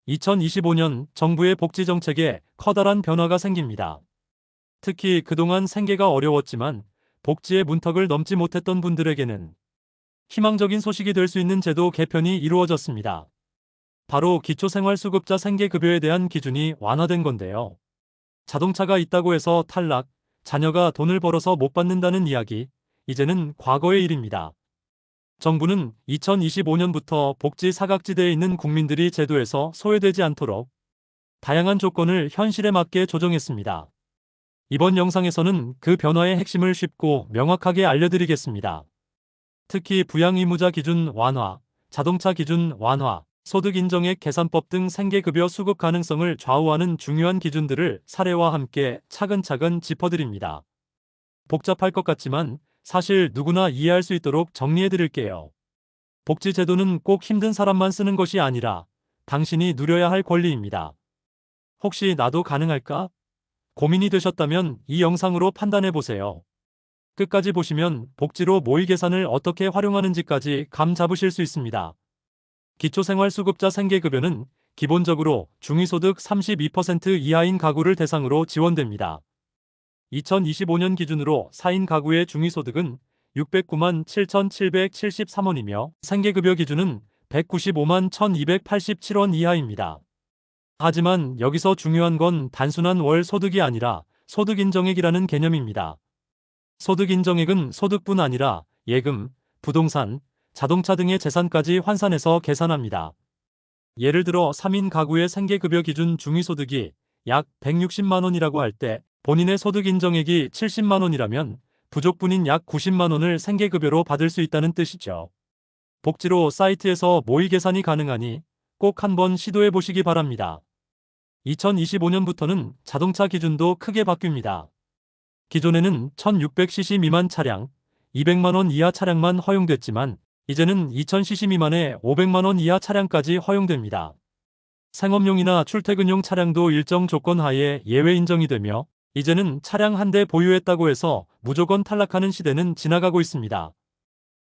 2025년 정부의 복지 정책에 커다란 변화가 생깁니다. 특히 그동안 생계가 어려웠지만 복지의 문턱을 넘지 못했던 분들에게는 희망적인 소식이 될 수 있는 제도 개편이 이루어졌습니다. 바로 기초생활수급자 생계급여에 대한 기준이 완화된 건데요. 자동차가 있다고 해서 탈락, 자녀가 돈을 벌어서 못 받는다는 이야기, 이제는 과거의 일입니다. 정부는 2025년부터 복지 사각지대에 있는 국민들이 제도에서 소외되지 않도록 다양한 조건을 현실에 맞게 조정했습니다. 이번 영상에서는 그 변화의 핵심을 쉽고 명확하게 알려드리겠습니다. 특히 부양의무자 기준 완화, 자동차 기준 완화, 소득 인정액 계산법 등 생계급여 수급 가능성을 좌우하는 중요한 기준들을 사례와 함께 차근차근 짚어드립니다. 복잡할 것 같지만 사실 누구나 이해할 수 있도록 정리해드릴게요. 복지제도는 꼭 힘든 사람만 쓰는 것이 아니라 당신이 누려야 할 권리입니다. 혹시 나도 가능할까? 고민이 되셨다면 이 영상으로 판단해보세요. 끝까지 보시면 복지로 모의 계산을 어떻게 활용하는지까지 감 잡으실 수 있습니다. 기초생활수급자 생계급여는 기본적으로 중위소득 32% 이하인 가구를 대상으로 지원됩니다. 2025년 기준으로 4인 가구의 중위소득은 609만 7,773원이며 생계급여 기준은 195만 1,287원 이하입니다. 하지만 여기서 중요한 건 단순한 월 소득이 아니라 소득인정액이라는 개념입니다. 소득인정액은 소득뿐 아니라 예금, 부동산, 자동차 등의 재산까지 환산해서 계산합니다. 예를 들어 3인 가구의 생계급여 기준 중위소득이 약 160만원이라고 할 때 본인의 소득인정액이 70만원이라면 부족분인 약 90만원을 생계급여로 받을 수 있다는 뜻이죠. 복지로 사이트에서 모의 계산이 가능하니 꼭 한번 시도해 보시기 바랍니다. 2025년부터는 자동차 기준도 크게 바뀝니다. 기존에는 1600cc 미만 차량, 200만원 이하 차량만 허용됐지만 이제는 2000cc 미만의 500만원 이하 차량까지 허용됩니다. 생업용이나 출퇴근용 차량도 일정 조건 하에 예외 인정이 되며 이제는 차량 한 대 보유했다고 해서 무조건 탈락하는 시대는 지나가고 있습니다.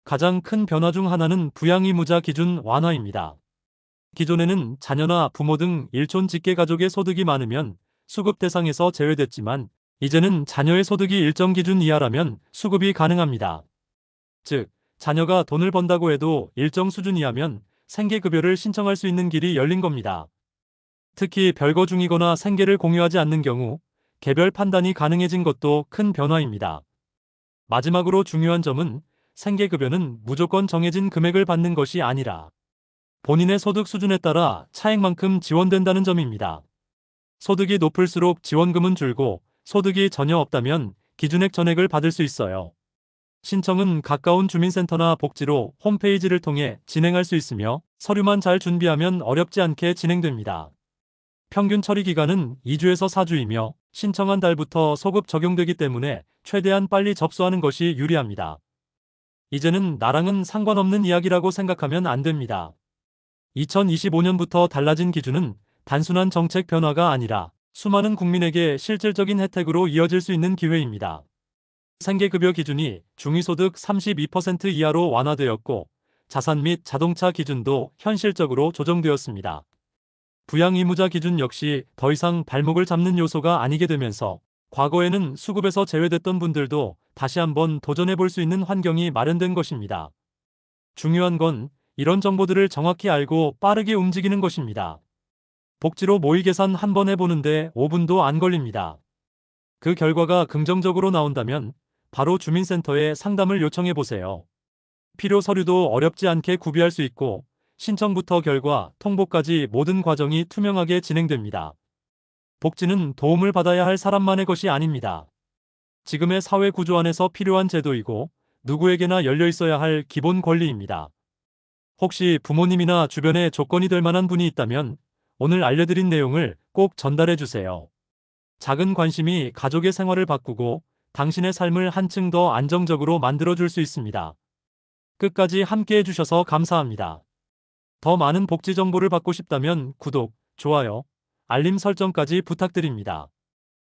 가장 큰 변화 중 하나는 부양의무자 기준 완화입니다. 기존에는 자녀나 부모 등 일촌 직계 가족의 소득이 많으면 수급 대상에서 제외됐지만 이제는 자녀의 소득이 일정 기준 이하라면 수급이 가능합니다. 즉, 자녀가 돈을 번다고 해도 일정 수준 이하면 생계급여를 신청할 수 있는 길이 열린 겁니다. 특히 별거 중이거나 생계를 공유하지 않는 경우 개별 판단이 가능해진 것도 큰 변화입니다. 마지막으로 중요한 점은 생계급여는 무조건 정해진 금액을 받는 것이 아니라 본인의 소득 수준에 따라 차액만큼 지원된다는 점입니다. 소득이 높을수록 지원금은 줄고 소득이 전혀 없다면 기준액 전액을 받을 수 있어요. 신청은 가까운 주민센터나 복지로 홈페이지를 통해 진행할 수 있으며 서류만 잘 준비하면 어렵지 않게 진행됩니다. 평균 처리 기간은 2주에서 4주이며 신청한 달부터 소급 적용되기 때문에 최대한 빨리 접수하는 것이 유리합니다. 이제는 나랑은 상관없는 이야기라고 생각하면 안 됩니다. 2025년부터 달라진 기준은 단순한 정책 변화가 아니라 수많은 국민에게 실질적인 혜택으로 이어질 수 있는 기회입니다. 생계급여 기준이 중위소득 32% 이하로 완화되었고 자산 및 자동차 기준도 현실적으로 조정되었습니다. 부양의무자 기준 역시 더 이상 발목을 잡는 요소가 아니게 되면서 과거에는 수급에서 제외됐던 분들도 다시 한번 도전해 볼 수 있는 환경이 마련된 것입니다. 중요한 건 이런 정보들을 정확히 알고 빠르게 움직이는 것입니다. 복지로 모의 계산 한번 해보는데 5분도 안 걸립니다. 그 결과가 긍정적으로 나온다면 바로 주민센터에 상담을 요청해 보세요. 필요 서류도 어렵지 않게 구비할 수 있고 신청부터 결과, 통보까지 모든 과정이 투명하게 진행됩니다. 복지는 도움을 받아야 할 사람만의 것이 아닙니다. 지금의 사회 구조 안에서 필요한 제도이고 누구에게나 열려 있어야 할 기본 권리입니다. 혹시 부모님이나 주변에 조건이 될 만한 분이 있다면 오늘 알려드린 내용을 꼭 전달해 주세요. 작은 관심이 가족의 생활을 바꾸고 당신의 삶을 한층 더 안정적으로 만들어줄 수 있습니다. 끝까지 함께 해주셔서 감사합니다. 더 많은 복지 정보를 받고 싶다면 구독, 좋아요, 알림 설정까지 부탁드립니다.